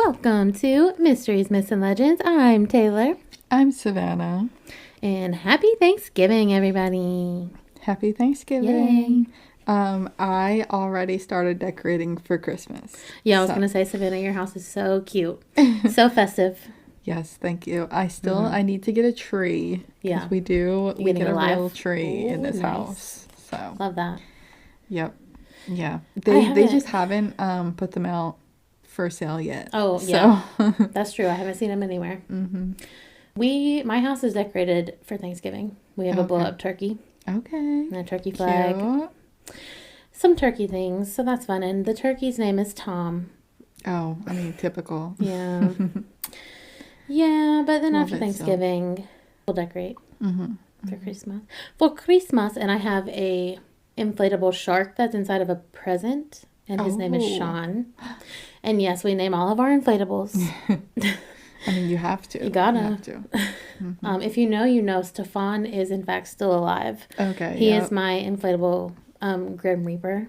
Welcome to Mysteries, Myths, and Legends. I'm Taylor. I'm Savannah. And happy Thanksgiving, everybody. Happy Thanksgiving. I already started decorating for Christmas. Yeah, I was going to say, Savannah, your house is so cute. So festive. Yes, thank you. I need to get a tree. Yeah. We get a real tree in this nice. house. So Love that. Yep. Yeah. They just haven't put them out for sale yet. Oh, yeah. That's true. I haven't seen them anywhere. Mm-hmm. My house is decorated for Thanksgiving. We have a blow-up turkey. Okay. And a turkey flag. Cute. Some turkey things, so that's fun. And the turkey's name is Tom. Oh, I mean, typical. Yeah. Yeah, but then Love after it Thanksgiving, we'll decorate for Christmas. For Christmas, and I have a inflatable shark that's inside of a present, and his name is Sean. And yes, we name all of our inflatables. I mean, you have to. You gotta. You have to. If you know, Stefan is in fact still alive. Okay. He is my inflatable Grim Reaper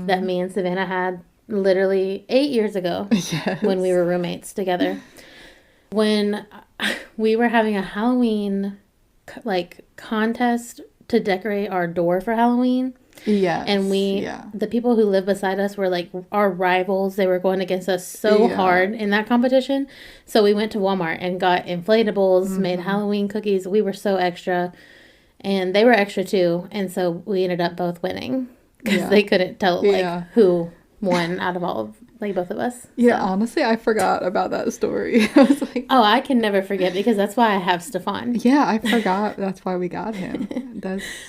that me and Savannah had literally 8 years ago when we were roommates together. When we were having a Halloween contest to decorate our door for Halloween. Yes. And the people who live beside us were like our rivals. They were going against us so hard in that competition. So we went to Walmart and got inflatables, made Halloween cookies. We were so extra. And they were extra too. And so we ended up both winning. Because they couldn't tell who won out of all of both of us. Yeah, so. Honestly, I forgot about that story. I was like, oh, I can never forget because that's why I have Stefan. Yeah, I forgot. That's why we got him.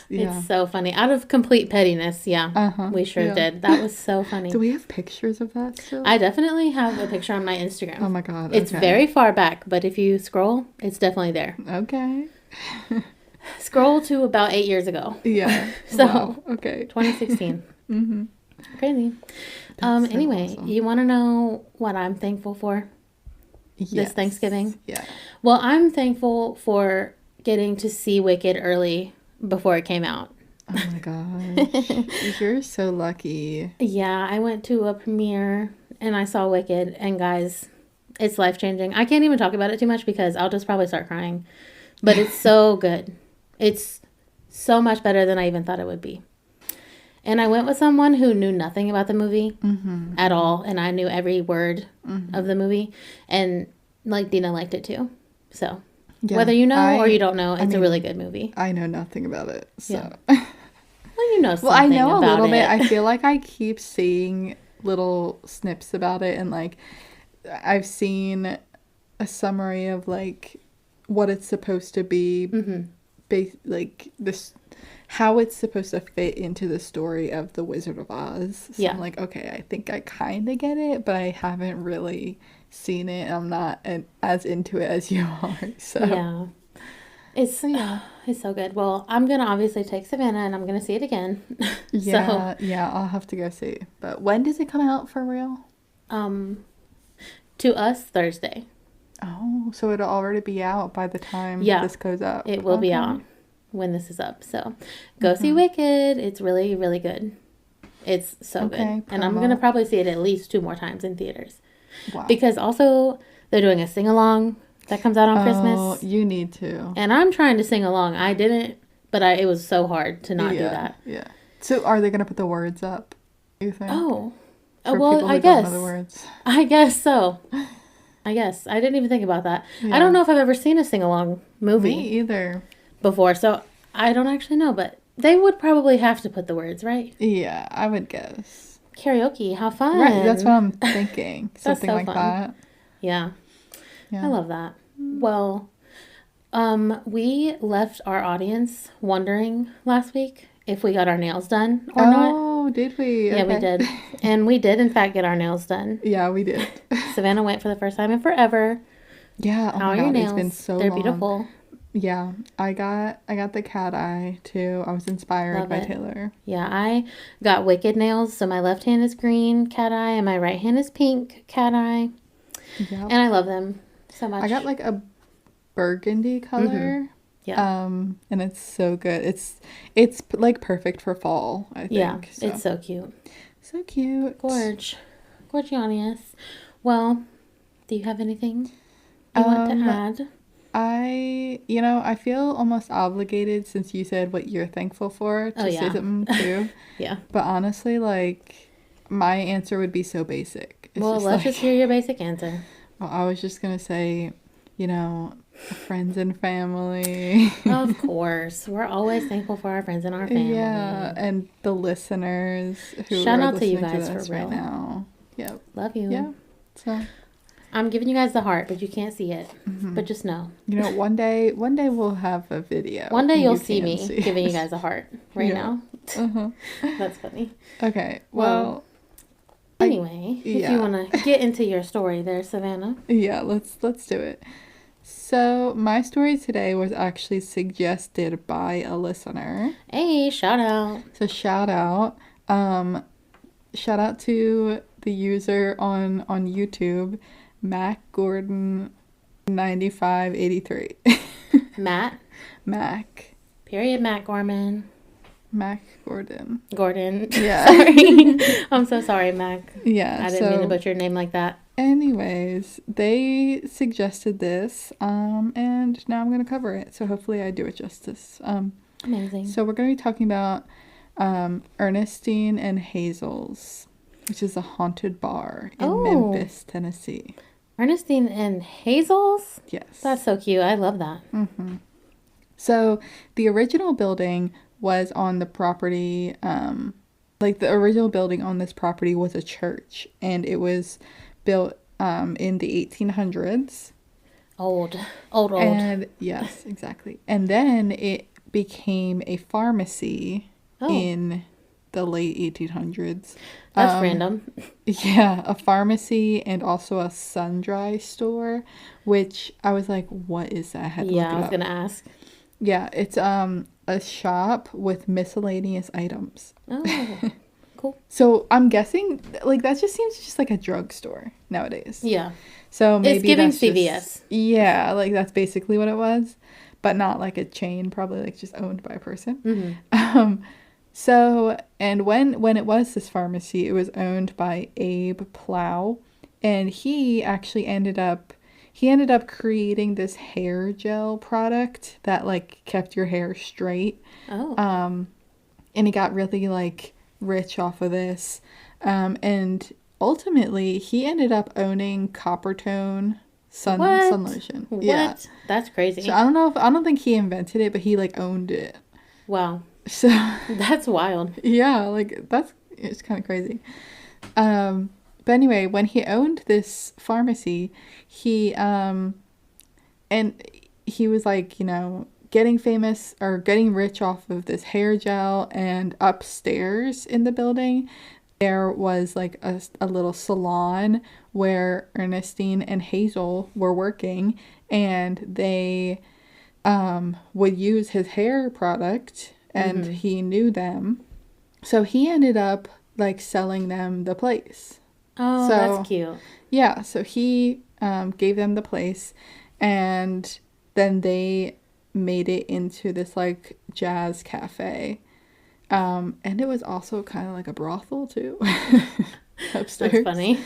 It's so funny. Out of complete pettiness, we sure did. That was so funny. Do we have pictures of that still? I definitely have a picture on my Instagram. Oh my God. It's very far back, but if you scroll, it's definitely there. Okay. Scroll to about 8 years ago. Yeah. So, wow. Okay. 2016. Crazy. Anyway, awesome. You want to know what I'm thankful for this Thanksgiving? Yeah. Well, I'm thankful for getting to see Wicked early before it came out. Oh my gosh. You're so lucky. Yeah, I went to a premiere and I saw Wicked, and guys, it's life-changing. I can't even talk about it too much because I'll just probably start crying. But it's so good. It's so much better than I even thought it would be. And I went with someone who knew nothing about the movie at all. And I knew every word of the movie. And Dina liked it too. So whether you know or you don't know, it's a really good movie. I know nothing about it. So. Yeah. Well, you know something I know about a little it. bit. I feel like I keep seeing little snips about it. And I've seen a summary of what it's supposed to be. This. How it's supposed to fit into the story of The Wizard of Oz. So I'm like, okay, I think I kind of get it, but I haven't really seen it. I'm not as into it as you are. So yeah, it's so good. Well, I'm gonna obviously take Savannah, and I'm gonna see it again. Yeah, I'll have to go see. But when does it come out for real? To us Thursday. Oh, so it'll already be out by the time this goes up. It will be out when this is up. So go see Wicked. It's really, really good. It's so good. And I'm going to probably see it at least 2 more times in theaters. Wow. Because also they're doing a sing-along that comes out on Christmas. Oh, you need to. And I'm trying to sing along. I didn't, but it was so hard to not do that. Yeah. So are they going to put the words up, you think? Oh. Well, I guess. Don't know the words. I guess so. I guess. I didn't even think about that. Yeah. I don't know if I've ever seen a sing-along movie. Me either. Before, so I don't actually know, but they would probably have to put the words, right? Yeah, I would guess. Karaoke, how fun. Right, that's what I'm thinking. Something so like fun. That. Yeah. I love that. Well, we left our audience wondering last week if we got our nails done or not. Oh, did we? Yeah, we did. And we did, in fact, get our nails done. Yeah, we did. Savannah went for the first time in forever. Yeah, how are your nails? It's been so They're long. beautiful. Yeah, I got the cat eye too. I was inspired by Taylor. Yeah, I got Wicked nails. So my left hand is green cat eye and my right hand is pink cat eye. Yep. And I love them so much. I got a burgundy color. Yeah. And it's so good. It's perfect for fall, I think. Yeah, it's so cute. So cute. Gorgeous. Well, Do you have anything you want to add? I feel almost obligated since you said what you're thankful for to say something too. Yeah. But honestly, like, my answer would be so basic. It's Well, let's just hear your basic answer. Well, I was just gonna say, friends and family. Of course. We're always thankful for our friends and our family. Yeah, and the listeners who Shout are out to you listening guys to this for real. right now. Yep. Love you. Yeah. So I'm giving you guys the heart, but you can't see it. But just know. One day we'll have a video. One day you'll see me giving you guys a heart now. Uh-huh. That's funny. Okay. Well, anyway, if you want to get into your story there, Savannah. Yeah, let's do it. So, my story today was actually suggested by a listener. Hey, shout out. So, shout out. Shout out to the user on YouTube, Mac Gordon 9583. Matt. Mac. Period. Matt Gorman. Mac Gordon. Gordon. Yeah. Sorry. I'm so sorry, Mac. Yeah. I didn't mean to butcher your name like that. Anyways, they suggested this, and now I'm going to cover it. So hopefully I do it justice. Amazing. So we're going to be talking about Earnestine and Hazel's, which is a haunted bar in Memphis, Tennessee. Ernestine and Hazel's? Yes. That's so cute. I love that. Mm-hmm. So the original building was on the property, the original building on this property was a church, and it was built in the 1800s. Old. And yes, exactly. And then it became a pharmacy in the late 1800s. That's random. Yeah, a pharmacy and also a sundry store, which I was like, what is that? I had to look it up. I was going to ask. Yeah, it's a shop with miscellaneous items. Oh, cool. So I'm guessing, that just seems just like a drugstore nowadays. Yeah. So maybe it's giving that's CVS. Yeah, that's basically what it was, but not like a chain, probably just owned by a person. Mm-hmm. So, and when it was this pharmacy, it was owned by Abe Plow, and he actually ended up creating this hair gel product that kept your hair straight. Oh. And he got really rich off of this. And ultimately he ended up owning Coppertone sun lotion. What? Yeah. That's crazy. So I don't think he invented it, but he owned it. Wow. So that's wild. Yeah, it's kind of crazy. But anyway, when he owned this pharmacy, he was getting famous or getting rich off of this hair gel, and upstairs in the building there was a little salon where Ernestine and Hazel were working, and they would use his hair product, and he knew them. So he ended up selling them the place. Oh, that's cute. Yeah, so he gave them the place, and then they made it into this jazz cafe. And it was also kind of like a brothel too. Upstairs. That's funny.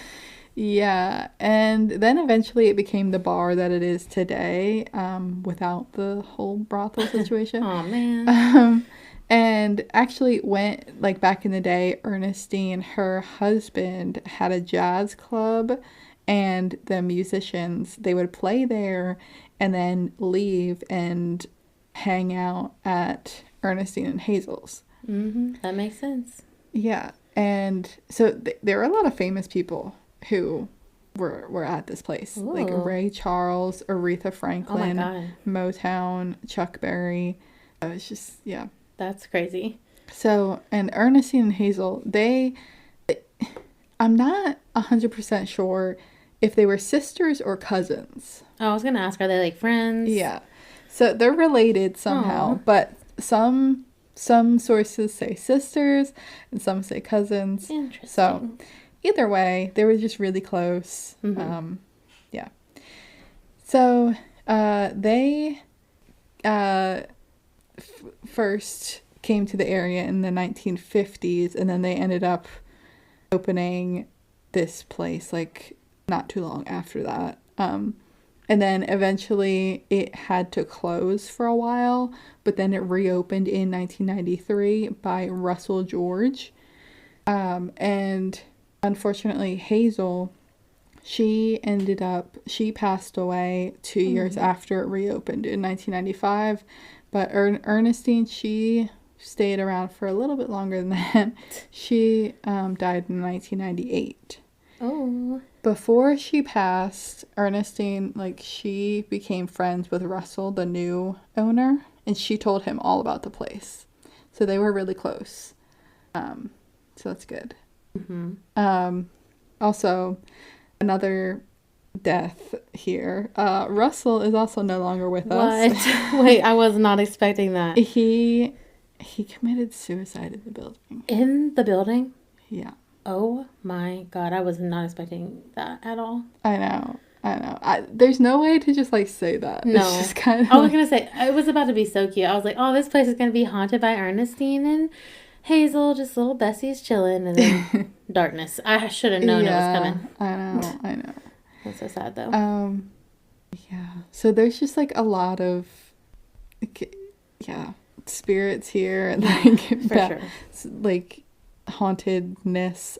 Yeah, and then eventually it became the bar that it is today, without the whole brothel situation. Oh man. And actually went back in the day, Ernestine, her husband, had a jazz club, and the musicians, they would play there and then leave and hang out at Ernestine and Hazel's. That makes sense. Yeah, and so there were a lot of famous people who were at this place. Ooh. Ray Charles, Aretha Franklin, oh my God. Motown, Chuck Berry. It's just, yeah. That's crazy. So, and Ernestine and Hazel, I'm not 100% sure if they were sisters or cousins. Oh, I was going to ask, are they friends? Yeah. So they're related somehow, but some sources say sisters and some say cousins. Interesting. So either way, they were just really close. Yeah. So they first came to the area in the 1950s, and then they ended up opening this place not too long after that. And then eventually it had to close for a while, but then it reopened in 1993 by Russell George. And unfortunately, Hazel, she passed away 2 years after it reopened in 1995. But Ernestine, she stayed around for a little bit longer than that. She died in 1998. Oh. Before she passed, Ernestine, like, she became friends with Russell, the new owner, and she told him all about the place. So they were really close. So that's good. Mm-hmm. Also, another death here. Russell is also no longer with us. What? Wait, I was not expecting that. He committed suicide in the building. In the building? Yeah. Oh my God, I was not expecting that at all. I know. There's no way to just, like, say that. No. It's just kind of I was going to say, it was about to be so cute. I was like, oh, this place is going to be haunted by Ernestine and Hazel, just little Bessies chilling, and then darkness. I should have known it was coming. I know. That's so sad, though. Yeah. So there's just, like, a lot of, spirits here, and, like, sure. like, hauntedness.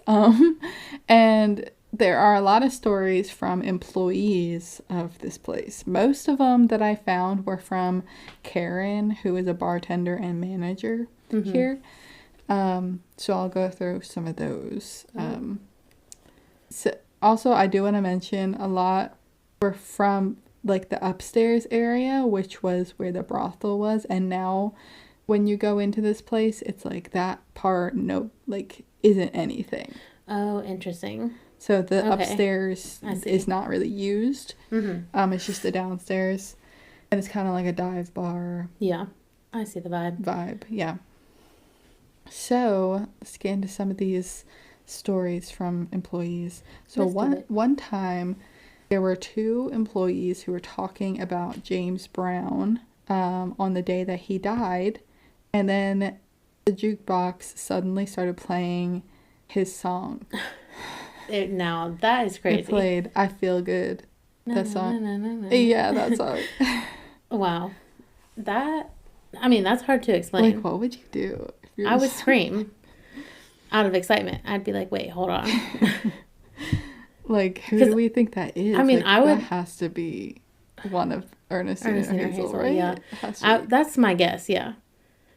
And there are a lot of stories from employees of this place. Most of them that I found were from Karen, who is a bartender and manager here. So I'll go through some of those. So also, I do want to mention a lot were from, like, the upstairs area, which was where the brothel was, and now when you go into this place, it's like that part isn't anything. Oh, interesting. So the upstairs is not really used. It's just the downstairs, and it's kind of like a dive bar. Yeah, I see the vibe. Yeah. So let's get into some of these stories from employees. So one time, there were 2 employees who were talking about James Brown on the day that he died, and then the jukebox suddenly started playing his song. Now that is crazy. It played "I Feel Good." That song. Yeah, that song. Wow, that's hard to explain. Like, what would you do? I would scream out of excitement. I'd be like, "Wait, hold on." Like, who do we think that is? I mean, like, that has to be one of Earnestine or Hazel, right? Yeah, that's my guess. Yeah,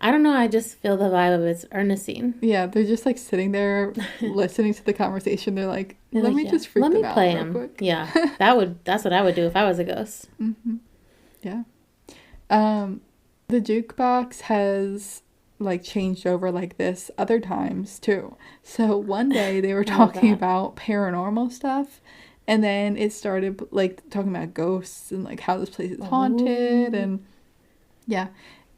I don't know. I just feel the vibe of it's Ernestine. Yeah, they're just, like, sitting there listening to the conversation. They're like, let me just freak them out real quick. Yeah, that's what I would do if I was a ghost. Yeah. The jukebox has, like, changed over like this other times too. So one day they were talking about paranormal stuff, and then it started, like, talking about ghosts and, like, how this place is haunted. And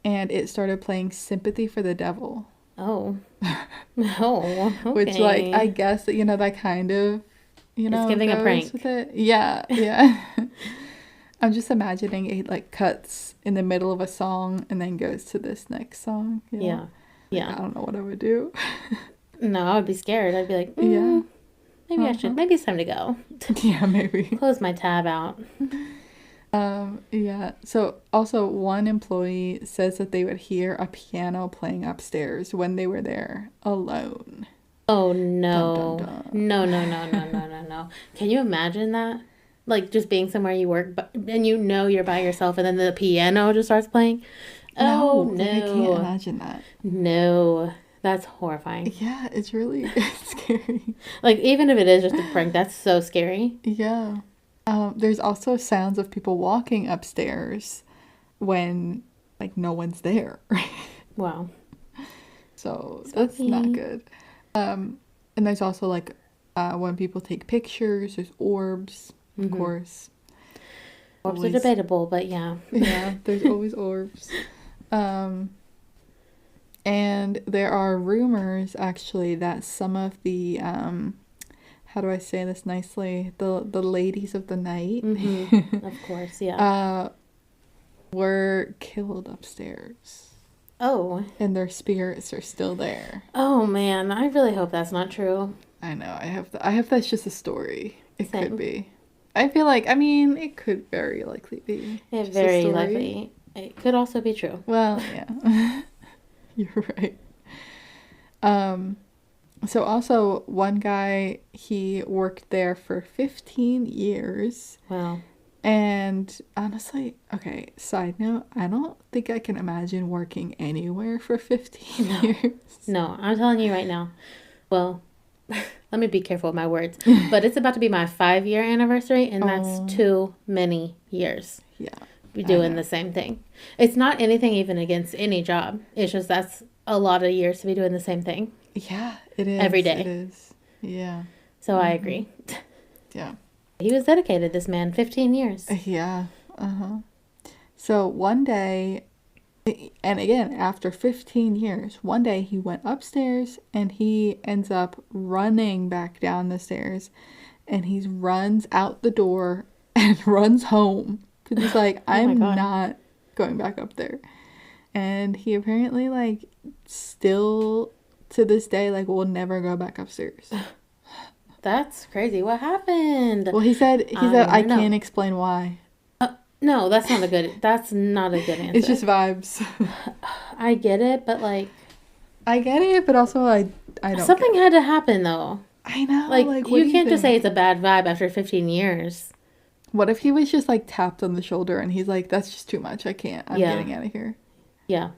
and it started playing "Sympathy for the Devil." Oh. Oh, okay. Which, like, I guess that, that kind of, it's giving a prank with it. Yeah. I'm just imagining it, like, cuts in the middle of a song and then goes to this next song. Yeah. I don't know what I would do. No, I would be scared. I'd be like, maybe I should. Maybe it's time to go. Yeah, maybe. Close my tab out. Yeah. So also, one employee says that they would hear a piano playing upstairs when they were there alone. Oh no! Dun, dun, dun. No! Can you imagine that? Like, just being somewhere you work, and you're by yourself, and then the piano just starts playing. No, I can't imagine that. No, that's horrifying. Yeah, it's really scary. Like, even if it is just a prank, that's so scary. Yeah. There's also sounds of people walking upstairs when, like, no one's there. Wow. So that's not good. And there's also, like, when people take pictures, there's orbs, of course. Orbs are debatable, but yeah. Yeah, there's always orbs. And there are rumors, actually, that some of the, how do I say this nicely? The ladies of the night. Of course, yeah. Were killed upstairs. Oh. And their spirits are still there. Oh, man. I really hope that's not true. I know. I hope that's just a story. It Same. could be. I feel like, I mean, it could very likely be. It just a very story. likely. It could also be true. Well, yeah. You're right. So also one guy, he worked there for 15 years. Wow. And honestly, okay, side note, I don't think I can imagine working anywhere for 15 years. No, I'm telling you right now. Well, let me be careful with my words. But it's about to be my 5-year anniversary, and that's too many years. Yeah. Be doing the same thing. It's not anything even against any job. It's just that's a lot of years to be doing the same thing. Yeah, it is. Every day. It is. Yeah. So I agree. Yeah. He was dedicated, this man, 15 years. Yeah. So one day, and again, after 15 years, one day he went upstairs and he ends up running back down the stairs, and he runs out the door and runs home because he's like, I'm not going back up there. And he apparently, like, still to this day, like, will never go back upstairs. That's crazy. What happened? Well, he said I can't explain why. No, that's not a good answer. It's just vibes. I get it, but like, I get it, but also I don't. Something had to happen though. I know. Like you can't just say it's a bad vibe after 15 years. What if he was just like tapped on the shoulder and he's like, "That's just too much. I can't. I'm getting out of here." Yeah.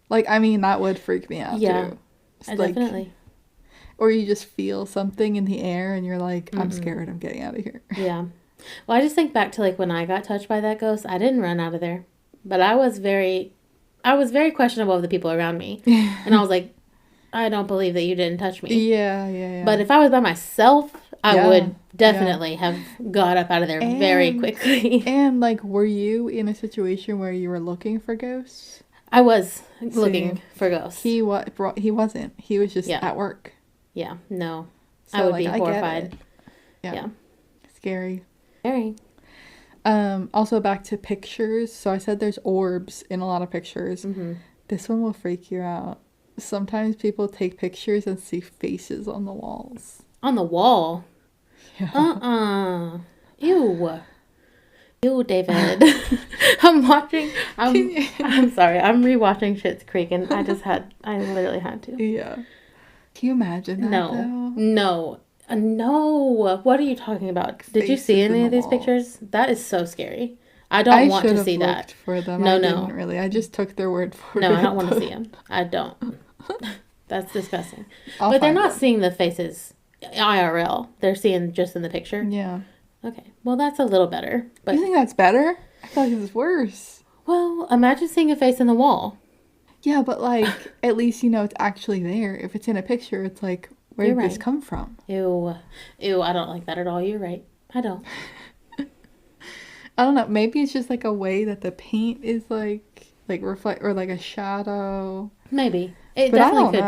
Like, I mean, that would freak me out too. Definitely. Or you just feel something in the air and you're like, I'm scared. I'm getting out of here. Yeah. Well, I just think back to like when I got touched by that ghost. I didn't run out of there, but I was very questionable of the people around me, and I was like, I don't believe that you didn't touch me. Yeah. But if I was by myself, I would definitely have got up out of there very quickly. And like, were you in a situation where you were looking for ghosts? I was looking for ghosts. He wasn't. He was just at work. Yeah. No. So, I would be horrified. Yeah. Scary. Very. Also back to pictures. So I said there's orbs in a lot of pictures. Mm-hmm. This one will freak you out. Sometimes people take pictures and see faces on the walls. On the wall? Yeah. Ew. Ew, David. I'm sorry. I'm rewatching Schitt's Creek and I literally had to. Yeah. Can you imagine that? No. No. What are you talking about? Did you see any of these pictures? That is so scary. I don't want to see that. For them. No. Didn't really. I just took their word for it. No, I don't want to see them. I don't. That's disgusting. But they're not seeing the faces IRL. They're seeing just in the picture. Yeah. Okay. Well, that's a little better. But you think that's better? I feel like it's worse. Well, imagine seeing a face in the wall. Yeah, but like, at least you know it's actually there. If it's in a picture, it's like, where did this come from? Ew, I don't like that at all. You're right. I don't. I don't know. Maybe it's just like a way that the paint is like reflect, or like a shadow. Maybe. It definitely could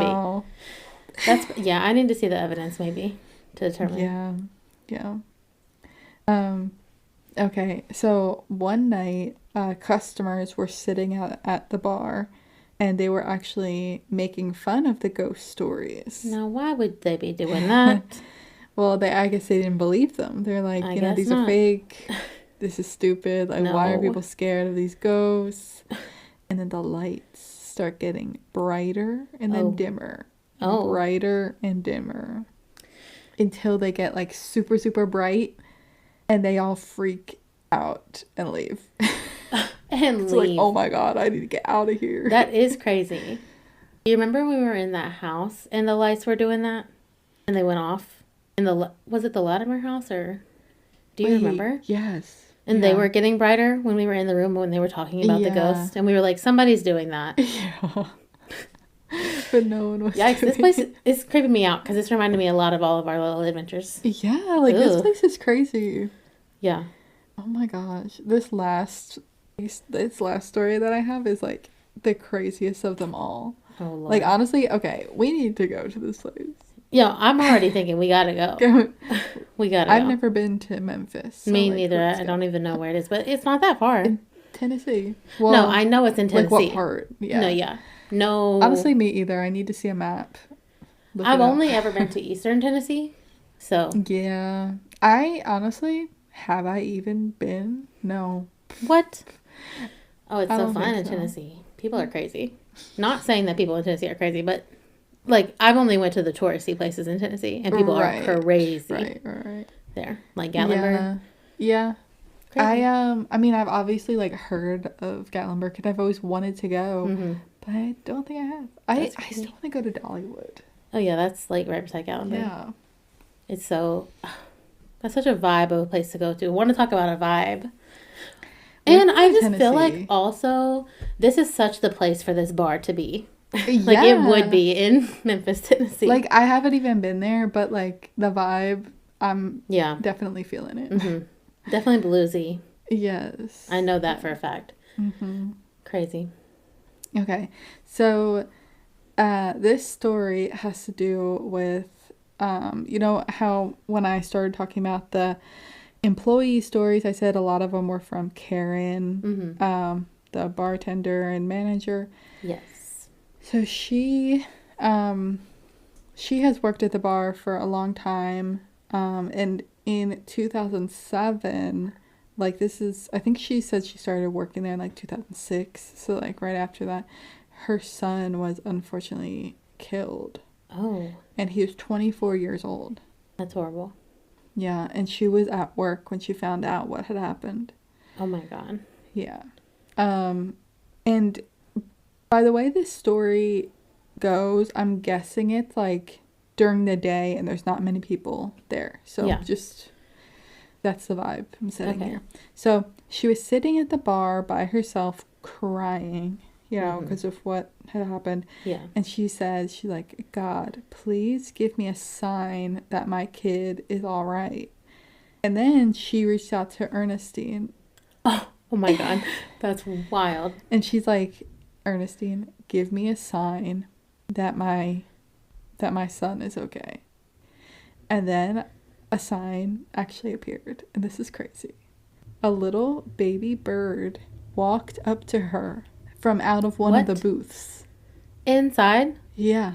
be. I need to see the evidence maybe to determine. Yeah. Okay, so one night, customers were sitting out at the bar, and they were actually making fun of the ghost stories. Now, why would they be doing that? Well, I guess they didn't believe them. They're like, these are fake. This is stupid. Like, why are people scared of these ghosts? And then the lights start getting brighter and then dimmer. Brighter and dimmer. Until they get like super, super bright. And they all freak out and leave. It's like, oh my God, I need to get out of here. That is crazy. You remember when we were in that house and the lights were doing that? And they went off? Was it the Latimer house or... Do you remember? Yes. And they were getting brighter when we were in the room when they were talking about the ghost. And we were like, somebody's doing that. Yeah. But no one was. Yikes, this place is creeping me out because it's reminded me a lot of all of our little adventures. Yeah, like this place is crazy. Yeah. Oh my gosh. This last story that I have is like the craziest of them all. Oh Lord. Like honestly, okay, we need to go to this place. Yeah, I'm already thinking we gotta go. We gotta go. I've never been to Memphis. So me neither. I don't even know where it is, but it's not that far. In Tennessee. Well, no, I know it's in Tennessee. Like what part? Yeah. No. Honestly, me either. I need to see a map. I've only ever been to Eastern Tennessee, so. Yeah. I honestly, have I even been? No. What? Oh, it's I so don't fun think in so. Tennessee. People are crazy. Not saying that people in Tennessee are crazy, but like I've only went to the touristy places in Tennessee, and people are Right. crazy Right. there. Like Gatlinburg, Yeah. Yeah. crazy. I mean, I've obviously like heard of Gatlinburg and I've always wanted to go, Mm-hmm. but I don't think I have. That's I still crazy. want to go to Dollywood. Oh yeah, that's like right beside Gatlinburg. Yeah. It's so that's such a vibe of a place to go to. I want to talk about a vibe. We've And been I to just feel like Tennessee. also this is such the place for this bar to be. Like it would Yeah. be in Memphis, Tennessee. Like I haven't even been there, but like the vibe, I'm Yeah. definitely feeling it. Mm-hmm. Definitely bluesy. Yes. I know that Yeah. for a fact. Mm-hmm. Crazy. Okay. So, this story has to do with, you know, how when I started talking about the employee stories, I said a lot of them were from Karen, Mm-hmm. the bartender and manager. Yes. So she has worked at the bar for a long time, and in 2007, like this is, I think she said she started working there in like 2006. So like right after that, her son was unfortunately killed, Oh, and he was 24 years old. that's horrible. Yeah, and she was at work when she found out what had happened. Oh my God. Yeah. Um, and by the way this story goes, I'm guessing it's like during the day and there's not many people there. So Yeah. just that's the vibe I'm setting Okay. here. So she was sitting at the bar by herself crying, you know, Mm-hmm. because of what had happened. Yeah. And she says, she's like, God, please give me a sign that my kid is all right. And then she reached out to Ernestine Oh my God. That's wild. and she's like, Ernestine, give me a sign that my son is okay. And then a sign actually appeared, and this is crazy. A little baby bird walked up to her from out of one of the What? booths. Inside? Yeah.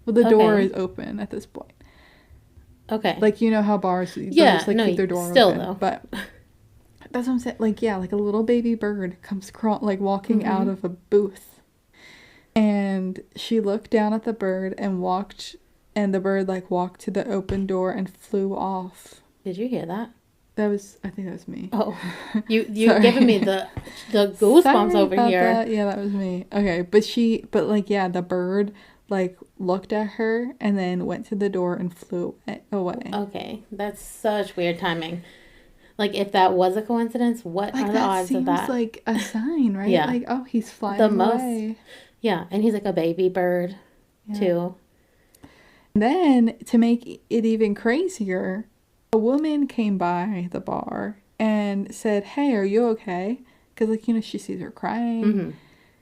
Well, the door Okay. is open at this point. Okay. Like, you know how bars, they'll Yeah. just like No, keep their door still open. though. But that's what I'm saying. Like, yeah, like a little baby bird comes like walking out Mm-hmm. of a booth. And she looked down at the bird and walked, and the bird like walked to the open door and flew off. Did you hear that? I think that was me. Oh, you Sorry. giving me the goosebumps Sorry over about here. that. Yeah, that was me. Okay, but like, yeah, the bird like looked at her and then went to the door and flew away. Okay, that's such weird timing. Like if that was a coincidence, what Like are the that odds of seems that? like a sign, right? Yeah, Like, oh, he's the flying most. away. Yeah, and he's like a baby bird Yeah. too. And then to make it even crazier, a woman came by the bar and said, "Hey, are you okay?" Because, like, you know, she sees her crying. Mm-hmm.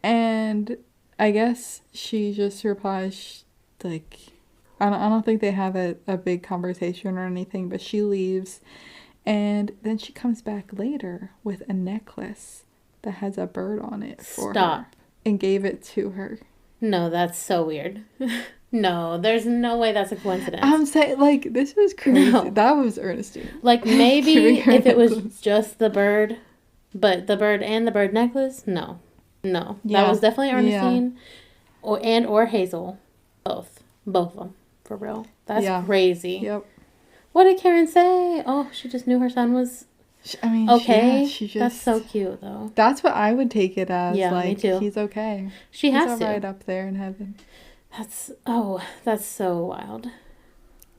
And I guess she just replies, like, I don't think they have a big conversation or anything, but she leaves. And then she comes back later with a necklace that has a bird on it for her Stop. and gave it to her. No, that's so weird. No, there's no way that's a coincidence. I'm saying, like, this is crazy. No. That was Ernestine. Like Giving maybe her if it was necklace. just the bird, but the bird and the bird necklace, no. No. That Yeah. was definitely Yeah. Ernestine or Hazel. Both. Both of them. For real. That's Yeah. crazy. Yep. What did Karen say? Oh, she just knew her son was I mean, okay. she just. That's so cute though. That's what I would take it as. Yeah, me like, too. he's okay. She He's has all to. right up there in heaven. That's so wild.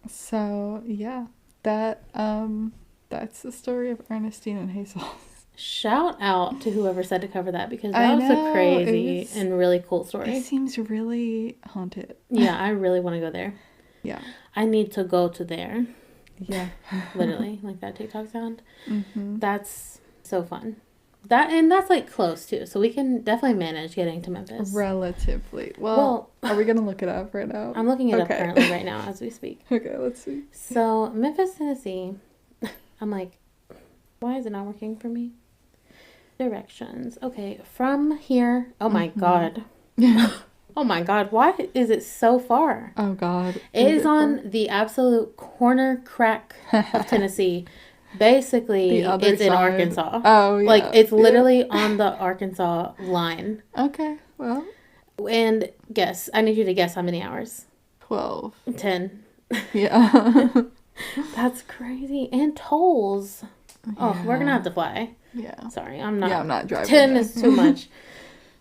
So yeah, that's the story of Ernestine and Hazel. Shout out to whoever said to cover that because I that was know, a crazy it was- and really cool story. It seems really haunted. Yeah, I really want to go there. Yeah. I need to go to there. Yeah. Literally, like that TikTok sound. Mm-hmm. That's so fun. That's like close too, so we can definitely manage getting to Memphis. Relatively. Well, are we gonna look it up right now? I'm looking it up Okay. currently right now as we speak. Okay, let's see. So Memphis, Tennessee. I'm like, why is it not working for me? Directions. Okay, from here. Oh my God. Oh my God, why is it so far? Oh God. It is on the absolute corner crack of Tennessee. Basically, The other it's in side. Arkansas. Oh, yeah. Like, it's Yeah. literally on the Arkansas line. Okay, well, And guess, I need you to guess how many hours. 12. 10. Yeah. That's crazy. And tolls. Oh, we're gonna have to fly. Yeah. Sorry, I'm not. Yeah, I'm not driving. 10 is too much.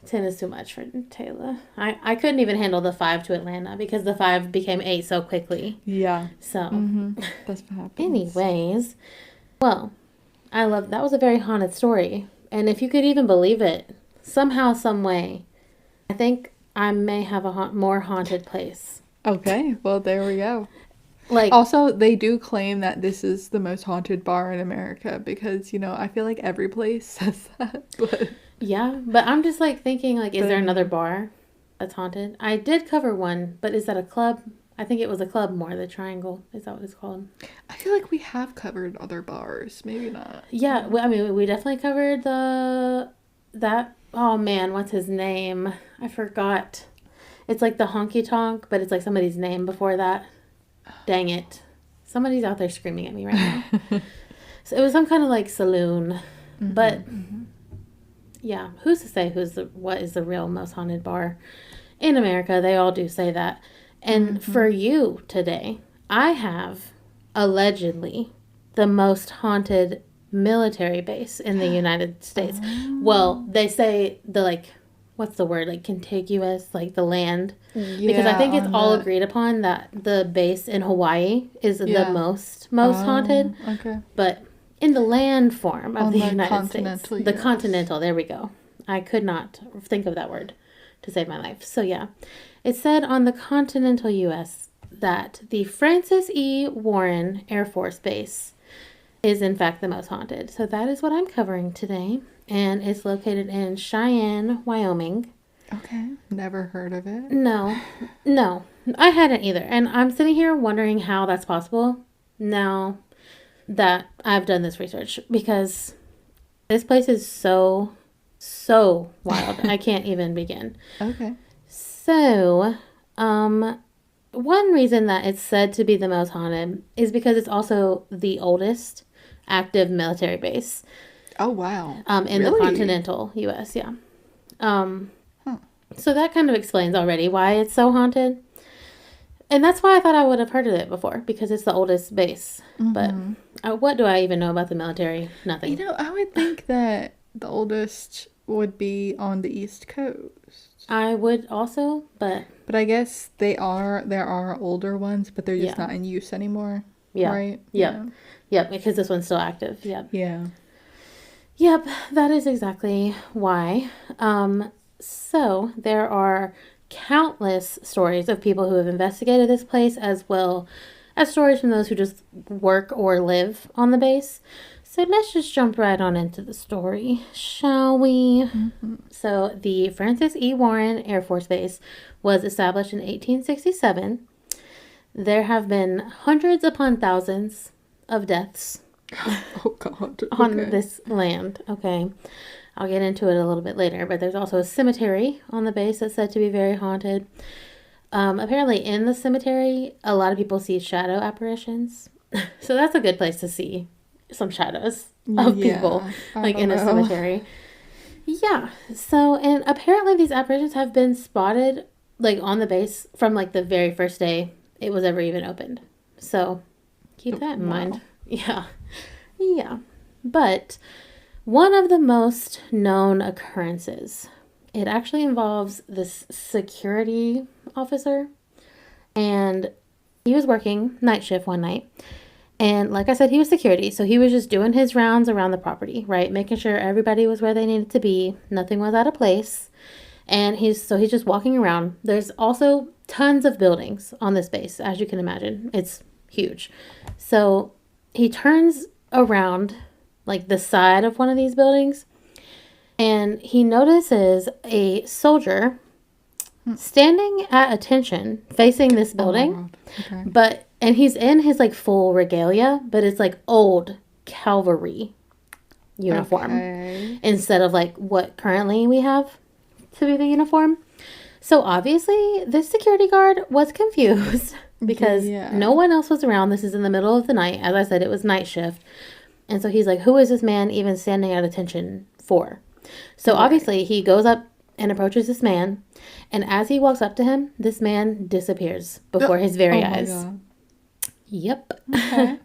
10 is too much for Taylor. I couldn't even handle the 5 to Atlanta because the 5 became 8 so quickly. Yeah. So, That's what happens. anyways, well, I love that was a very haunted story. And if you could even believe it, somehow, some way, I think I may have a more haunted place. Okay, well, there we go. Like, Also, they do claim that this is the most haunted bar in America because, I feel like every place says that. But yeah, but I'm just like thinking, like, is there But- another bar that's haunted? I did cover one, but is that a club? I think it was a club more, the Triangle. Is that what it's called? I feel like we have covered other bars. Maybe not. Yeah, I mean, we definitely covered oh man, what's his name? I forgot. It's like the Honky Tonk, but it's like somebody's name before that. Dang it. Somebody's out there screaming at me right now. So it was some kind of like saloon. But yeah, who's to say what is the real most haunted bar in America? They all do say that. And for you today, I have allegedly the most haunted military base in the United States. Well, they say what's the word? Like contiguous, like the land. Because I think it's all agreed upon that the base in Hawaii is the most haunted. Okay. But in the land form of On the the United States. continental The US. continental, there we go. I could not think of that word to save my life. So yeah, it said on the continental U.S. that the Francis E. Warren Air Force Base is in fact the most haunted. So that is what I'm covering today. And it's located in Cheyenne, Wyoming. Okay. Never heard of it. No, I hadn't either. And I'm sitting here wondering how that's possible now that I've done this research because this place is so wild. I can't even begin. Okay. So, one reason that it's said to be the most haunted is because it's also the oldest active military base. Oh, wow. In the Really? continental U.S., yeah. So that kind of explains already why it's so haunted. And that's why I thought I would have heard of it before, because it's the oldest base. But what do I even know about the military? Nothing. I would think that the oldest would be on the East Coast. I would also, but But I guess there are older ones, but they're just Yeah. not in use anymore. yeah. Right? Yep, because this one's still active. Yep. Yeah. Yep, that is exactly why. So there are countless stories of people who have investigated this place, as well as stories from those who just work or live on the base. So let's just jump right on into the story, shall we? So the Francis E. Warren Air Force Base was established in 1867. There have been hundreds upon thousands of deaths Oh, God. on Okay. this land. Okay. I'll get into it a little bit later, but there's also a cemetery on the base that's said to be very haunted. Apparently in the cemetery, a lot of people see shadow apparitions. So that's a good place to see some shadows of Yeah, people, I like don't in a know. cemetery. Yeah. So, and apparently these apparitions have been spotted like on the base from like the very first day it was ever even opened. So keep that in Wow. mind. Yeah. Yeah. But one of the most known occurrences, it actually involves this security officer. And he was working night shift one night. And like I said, he was security. So he was just doing his rounds around the property, right? Making sure everybody was where they needed to be. Nothing was out of place. And he's just walking around. There's also tons of buildings on this base, as you can imagine. It's huge. So he turns around like the side of one of these buildings, and he notices a soldier standing at attention facing this building. Okay. And he's in his like full regalia, but it's like old cavalry uniform Okay. instead of like what currently we have to be the uniform. So obviously, this security guard was confused because no one else was around. This is in the middle of the night. As I said, it was night shift. And so he's like, who is this man even standing at attention for? So obviously, he goes up and approaches this man. And as he walks up to him, this man disappears before his very eyes. God. Yep. Okay.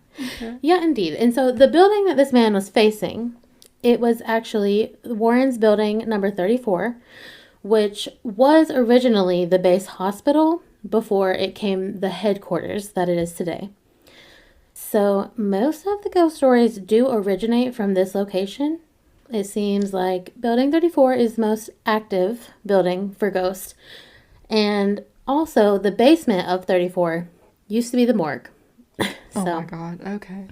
Yeah, indeed. And so the building that this man was facing, it was actually Warren's building number 34, which was originally the base hospital before it came the headquarters that it is today. So most of the ghost stories do originate from this location. It seems like building 34 is the most active building for ghosts. And also the basement of 34 used to be the morgue. Oh my God, okay.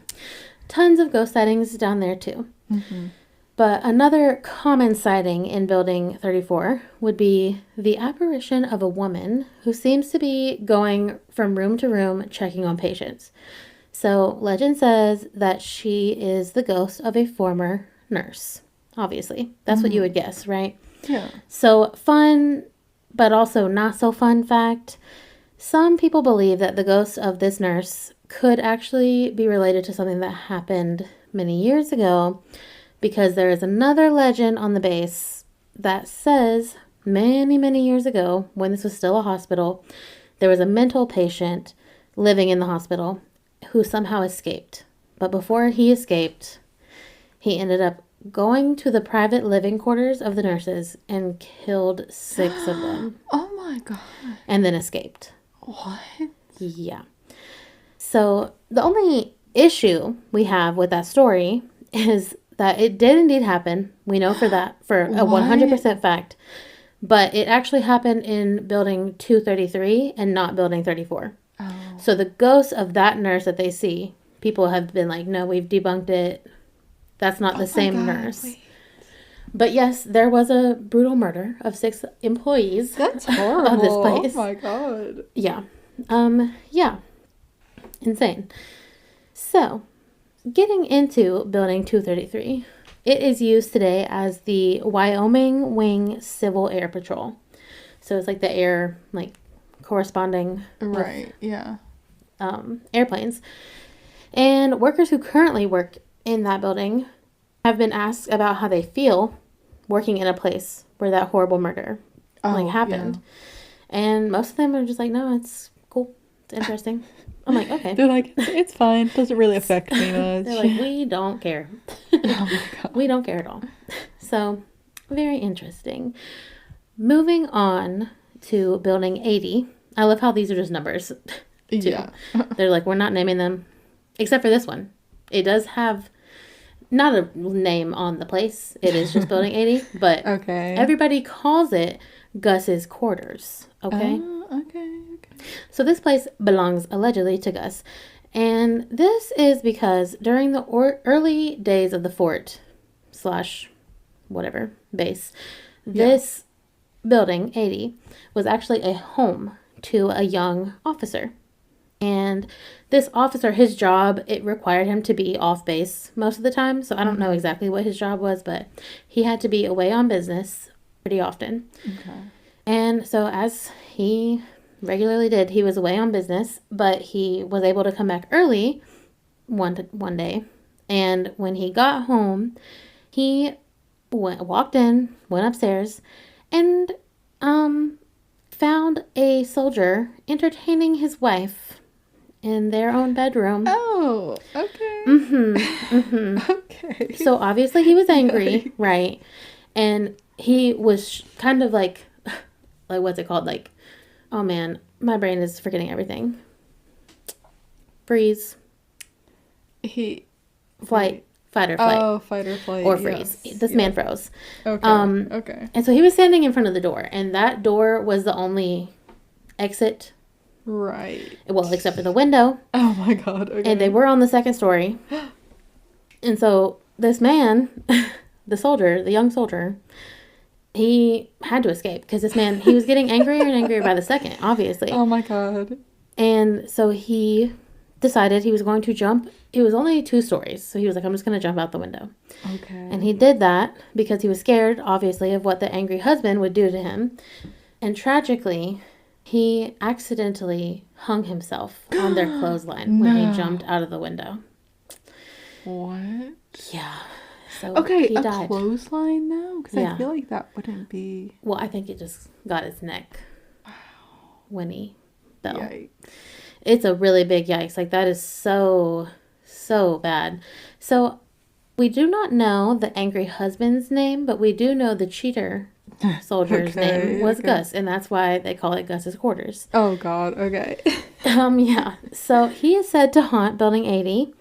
Tons of ghost sightings down there too. Mm-hmm. But another common sighting in building 34 would be the apparition of a woman who seems to be going from room to room checking on patients. So legend says that she is the ghost of a former nurse. Obviously, that's what you would guess, right? Yeah. So fun, but also not so fun fact. Some people believe that the ghost of this nurse could actually be related to something that happened many years ago, because there is another legend on the base that says many, many years ago, when this was still a hospital, there was a mental patient living in the hospital who somehow escaped. But before he escaped, he ended up going to the private living quarters of the nurses and killed 6 of them. Oh my God. And then escaped. What? Yeah. So the only issue we have with that story is that it did indeed happen. We know for that, for a 100% fact. But it actually happened in building 233 and not building 34. Oh. So the ghost of that nurse that they see, people have been like, no, we've debunked it. That's not the same nurse. Wait. But yes, there was a brutal murder of 6 employees. That's horrible. Of this place. Oh my God. Yeah. Yeah. Insane. So, getting into building 233, it is used today as the Wyoming Wing Civil Air Patrol. So it's like the air, like, corresponding right, yeah. Airplanes. And workers who currently work in that building have been asked about how they feel working in a place where that horrible murder happened. Yeah. And most of them are just like, no, it's cool. It's interesting. I'm like, okay. They're like, it's fine. Doesn't really affect me much. They're like, we don't care. Oh my God. We don't care at all. So, very interesting. Moving on to building 80. I love how these are just numbers. Too. Yeah. They're like, we're not naming them. Except for this one. It does have not a name on the place. It is just building 80. But okay. Everybody calls it Gus's quarters. Okay? Okay. So this place belongs allegedly to Gus. And this is because during the early days of the fort / whatever base, this building 80 was actually a home to a young officer. And this officer, his job, it required him to be off base most of the time. So I don't know exactly what his job was, but he had to be away on business pretty often. Okay. And so as he regularly did, he was away on business, but he was able to come back early one day. And when he got home, he walked in, went upstairs, and found a soldier entertaining his wife in their own bedroom. Oh, okay. Okay. So obviously he was angry, right? And he was kind of like what's it called? Like, oh man, my brain is forgetting everything. Freeze. Fight or flight. Oh, fight or flight. Or freeze. Yes. This man froze. Okay. Okay. And so he was standing in front of the door, and that door was the only exit. Right. Well, except for the window. Oh my God. Okay. And they were on the second story. And so this man, the young soldier, he had to escape because this man, he was getting angrier and angrier by the second, obviously. Oh my God. And so he decided he was going to jump. It was only 2 stories. So he was like, I'm just going to jump out the window. Okay. And he did that because he was scared, obviously, of what the angry husband would do to him. And tragically, he accidentally hung himself on their clothesline when he jumped out of the window. What? Yeah. So Okay, he a died. clothesline though? Because Yeah. I feel like that wouldn't be... Well, I think it just got his neck when he fell. Yikes. It's a really big yikes. Like, that is so, so bad. So we do not know the angry husband's name, but we do know the cheater soldier's name was Gus, and that's why they call it Gus's quarters. Oh God, okay. Yeah. So he is said to haunt Building 80.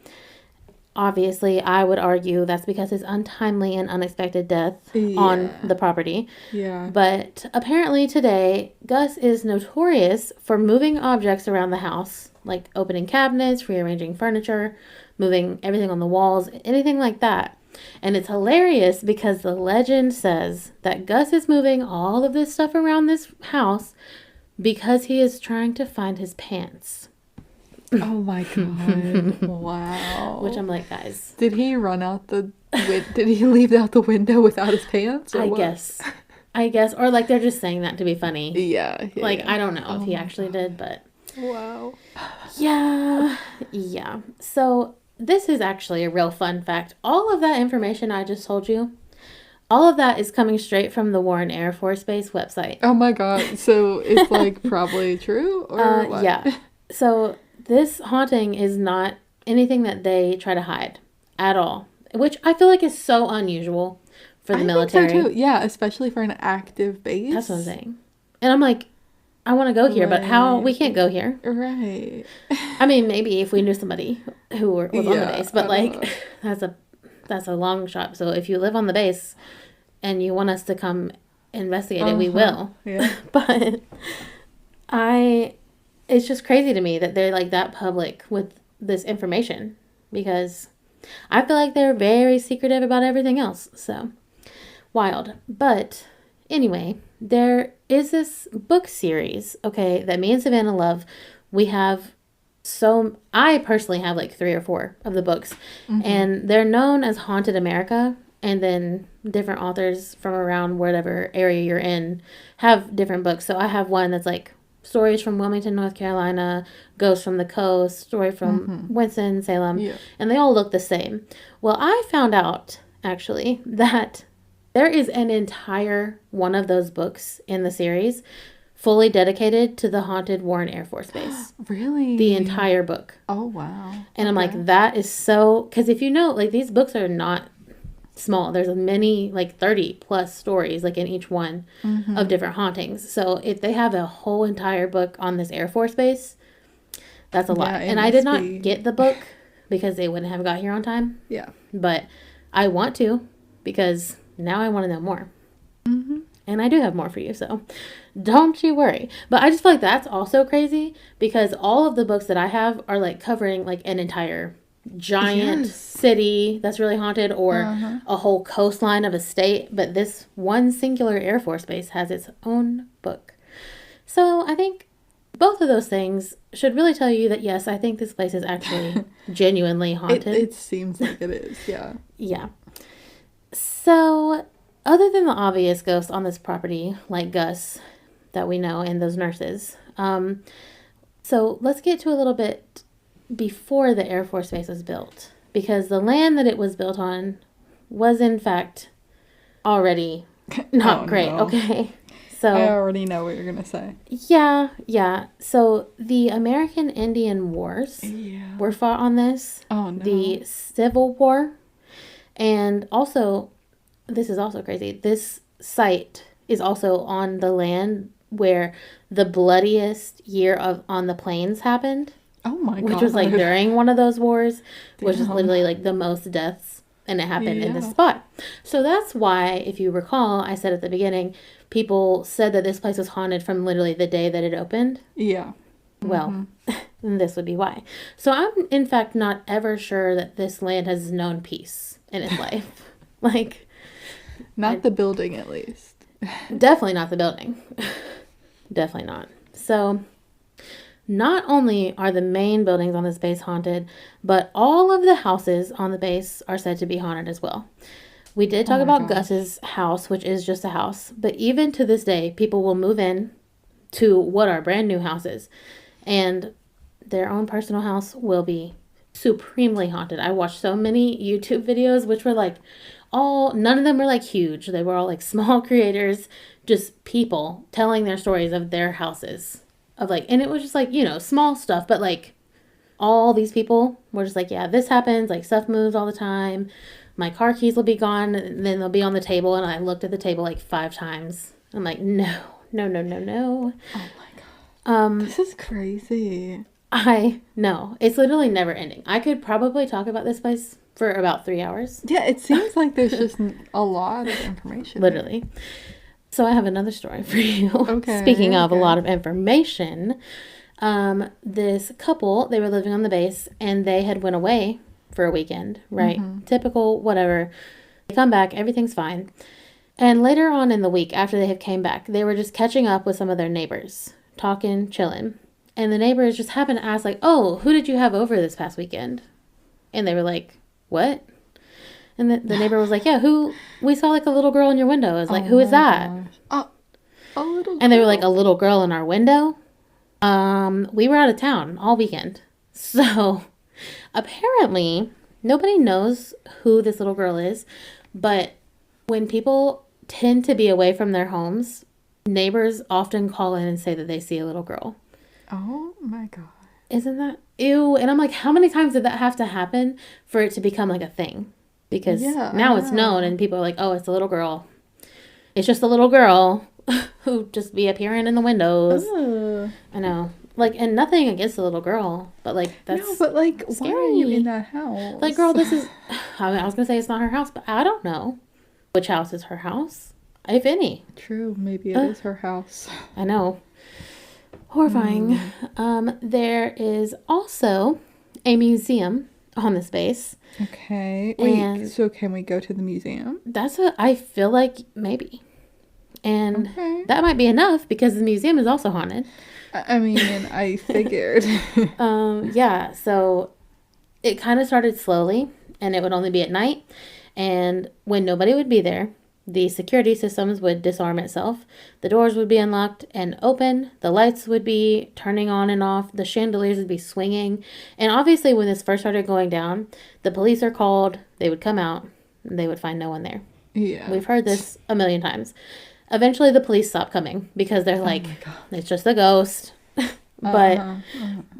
Obviously, I would argue that's because his untimely and unexpected death on the property. Yeah. But apparently today, Gus is notorious for moving objects around the house, like opening cabinets, rearranging furniture, moving everything on the walls, anything like that. And it's hilarious because the legend says that Gus is moving all of this stuff around this house because he is trying to find his pants. Oh my God. Wow. Which I'm like, guys. Did he run out the... Did he leave out the window without his pants? Or what? I guess. Or like they're just saying that to be funny. Yeah. Like, I don't know if he actually did, but... Wow. Yeah. Yeah. So this is actually a real fun fact. All of that information I just told you, all of that is coming straight from the Warren Air Force Base website. Oh my God. So it's like probably true? Or what? Yeah. So this haunting is not anything that they try to hide at all, which I feel like is so unusual for the military. Think so too. Yeah, especially for an active base. That's what I'm saying. And I'm like, I want to go here, but how? We can't go here. Right. I mean, maybe if we knew somebody who was on the base, but like that's a long shot. So if you live on the base and you want us to come investigate it, we will. Yeah. But it's just crazy to me that they're like that public with this information because I feel like they're very secretive about everything else. So wild. But anyway, there is this book series, okay, that me and Savannah love. We have I personally have like 3 or 4 of the books, and they're known as Haunted America, and then different authors from around whatever area you're in have different books. So I have one that's like stories from Wilmington, North Carolina, Ghosts from the Coast, story from Winston-Salem, and they all look the same. Well, I found out, actually, that there is an entire one of those books in the series fully dedicated to the haunted Warren Air Force Base. Really? The entire book. Oh, wow. And I'm like, that is so... Because if you know, like, these books are not small. There's many, like 30 plus stories, like in each one of different hauntings. So if they have a whole entire book on this Air Force Base, that's a lot. And I did not get the book because they wouldn't have got here on time. Yeah. But I want to because now I want to know more. And I do have more for you, so don't you worry. But I just feel like that's also crazy because all of the books that I have are like covering like an entire giant city that's really haunted or a whole coastline of a state, but this one singular Air Force base has its own book. So I think both of those things should really tell you that yes, I think this place is actually genuinely haunted. It seems like it is, yeah. Yeah. So other than the obvious ghosts on this property, like Gus that we know and those nurses, so let's get to a little bit before the Air Force Base was built, because the land that it was built on was in fact already not great. No. Okay. So I already know what you're going to say. Yeah. So the American Indian Wars were fought on this. Oh, no. The Civil War. And also, this is also crazy. This site is also on the land where the bloodiest year on the plains happened. Oh my God. Which was like during one of those wars, which is literally like the most deaths, and it happened in this spot. So that's why, if you recall, I said at the beginning, people said that this place was haunted from literally the day that it opened. Yeah. Well, this would be why. So I'm in fact not ever sure that this land has known peace in its life. Like, not the building, at least. Definitely not the building. Definitely not. So not only are the main buildings on this base haunted, but all of the houses on the base are said to be haunted as well. We did talk my about gosh. Gus's house, which is just a house. But even to this day, people will move in to what are brand new houses. And their own personal house will be supremely haunted. I watched so many YouTube videos, which were like none of them were like huge. They were all like small creators, just people telling their stories of their houses. Of like, and it was just like, small stuff, but like all these people were just like, yeah, this happens. Like stuff moves all the time. My car keys will be gone, and then they'll be on the table. And I looked at the table like 5 times. I'm like, no, no, no, no, no. Oh my god. This is crazy. I know. It's literally never ending. I could probably talk about this place for about 3 hours. Yeah, it seems like there's just a lot of information. Literally. So I have another story for you. Okay. Speaking of a lot of information, this couple, they were living on the base and they had went away for a weekend, right? Typical, whatever. They come back, everything's fine. And later on in the week, after they had came back, they were just catching up with some of their neighbors, talking, chilling. And the neighbors just happened to ask, like, oh, who did you have over this past weekend? And they were like, what? And the neighbor was like, yeah, we saw like a little girl in your window. I was like, who is that? Oh, a little girl. And they were like, a little girl in our window? We were out of town all weekend. So apparently nobody knows who this little girl is, but when people tend to be away from their homes, neighbors often call in and say that they see a little girl. Oh my god. Isn't that ew? And I'm like, how many times did that have to happen for it to become like a thing? Because now it's known and people are like, oh, it's a little girl. It's just a little girl who just be appearing in the windows. I know. Like, and nothing against the little girl, but like, that's no, but like, scary. why are you in that house? Like, girl, this is, I was going to say it's not her house, but I don't know. Which house is her house? If any. True, maybe it is her house. I know. Horrifying. There is also a museum on this base. Okay. Wait, so can we go to the museum? I feel like maybe. And that might be enough because the museum is also haunted. I mean, I figured. Yeah, so it kind of started slowly and it would only be at night. And when nobody would be there, the security systems would disarm itself. The doors would be unlocked and open. The lights would be turning on and off. The chandeliers would be swinging. And obviously, when this first started going down, the police are called. They would come out. And they would find no one there. Yeah. We've heard this a million times. Eventually, the police stopped coming because they're like, it's just a ghost. But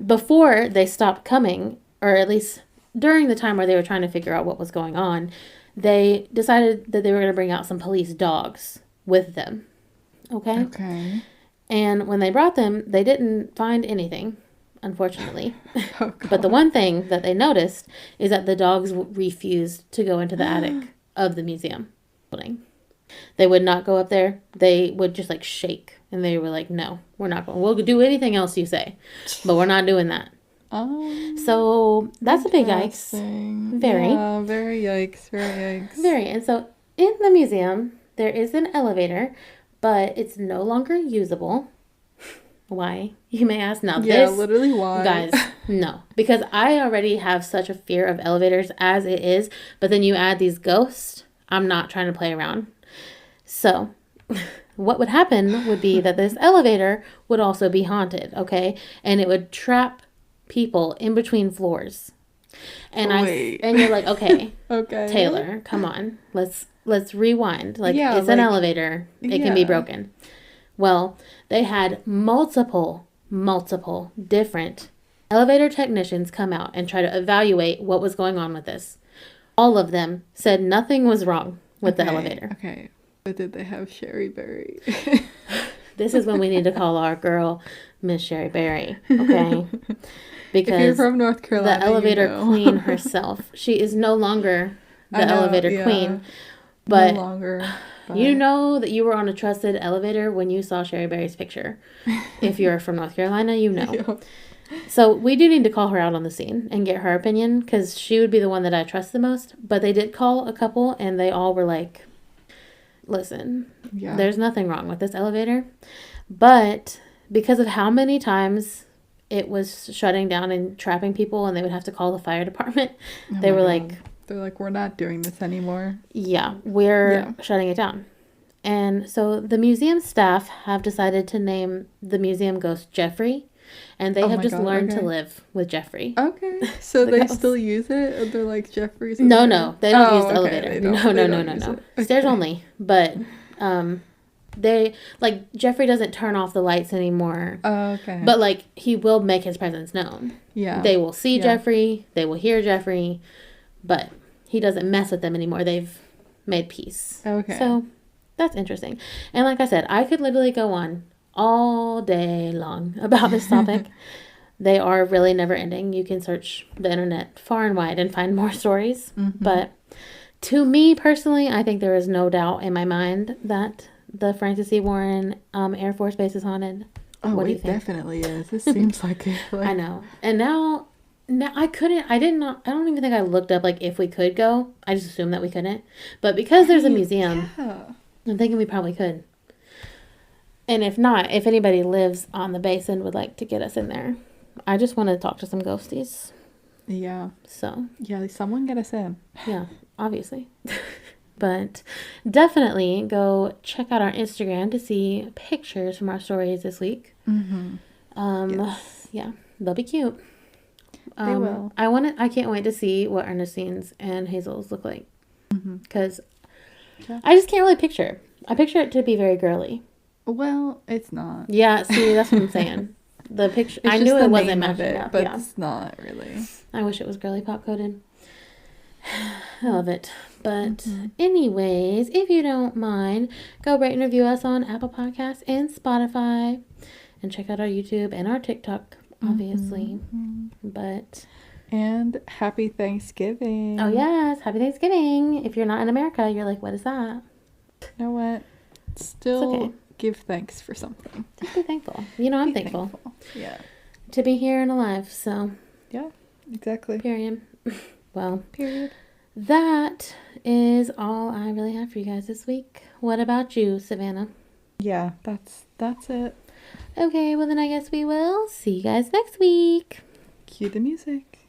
before they stopped coming, or at least during the time where they were trying to figure out what was going on, they decided that they were going to bring out some police dogs with them. Okay. And when they brought them, they didn't find anything, unfortunately. But the one thing that they noticed is that the dogs refused to go into the attic of the museum building. They would not go up there. They would just like shake. And they were like, no, we're not going. We'll do anything else you say, but we're not doing that. So that's a big yikes. Very. Yeah, very yikes. Very yikes. Very. And so in the museum, there is an elevator, but it's no longer usable. Why? You may ask. Now, literally why? Guys, no. Because I already have such a fear of elevators as it is, but then you add these ghosts. I'm not trying to play around. So what would happen would be that this elevator would also be haunted, okay? And it would trap people in between floors. And and you're like, okay, Taylor, come on, let's rewind. Like, it's an elevator, it can be broken. Well, they had multiple different elevator technicians come out and try to evaluate what was going on with this. All of them said nothing was wrong with the elevator. Okay, but did they have Sherry Berry? This is when we need to call our girl Miss Sherry Berry, okay? Because if you're from North Carolina, the elevator queen herself, she is no longer the elevator queen, but no longer. But you know that you were on a trusted elevator when you saw Sherry Berry's picture. If you're from North Carolina, you know. Yeah. So we do need to call her out on the scene and get her opinion because she would be the one that I trust the most. But they did call a couple and they all were like, listen, there's nothing wrong with this elevator. But because of how many times it was shutting down and trapping people and they would have to call the fire department, they were like, They're like, we're not doing this anymore. Yeah, we're shutting it down. And so the museum staff have decided to name the museum ghost Jeffrey, and they have just learned to live with Jeffrey. Okay. So they still use it? Or they're like Jeffrey's? No, they don't use the elevator. No. Stairs only. But they, like, Jeffrey doesn't turn off the lights anymore. Oh, okay. But, like, he will make his presence known. Yeah. They will see Jeffrey. They will hear Jeffrey. But he doesn't mess with them anymore. They've made peace. Okay. So that's interesting. And like I said, I could literally go on all day long about this topic. They are really never ending. You can search the internet far and wide and find more stories. Mm-hmm. But to me personally, I think there is no doubt in my mind that the Francis C. Warren Air Force Base is haunted. Oh, what do you think? Definitely is. This seems like it. Like... I know. And now I don't even think I looked up like if we could go. I just assumed that we couldn't. But because there's a museum, I'm thinking we probably could. And if not, if anybody lives on the base and would like to get us in there, I just want to talk to some ghosties. Yeah. So. Yeah, someone get us in. Yeah, obviously. But definitely go check out our Instagram to see pictures from our stories this week. Mm-hmm. Yes. Yeah, they'll be cute. They will. I can't wait to see what Ernestine's and Hazel's look like. Because I just can't really picture. I picture it to be very girly. Well, it's not. Yeah, see, that's what I'm saying. The picture, I knew it wasn't matching up, but it's not really. I wish it was girly pop coded. I love it. But anyways, if you don't mind, go rate and review us on Apple Podcasts and Spotify, and check out our YouTube and our TikTok, obviously. And happy Thanksgiving. Oh yes, happy Thanksgiving. If you're not in America, you're like, what is that? You know what? Still give thanks for something. Just be thankful. You know, I'm thankful. Yeah. To be here and alive, so. Yeah, exactly. Period. Well. Period. That is all I really have for you guys this week. What about you, Savannah? Yeah, that's it. Okay, well then I guess we will see you guys next week. Cue the music.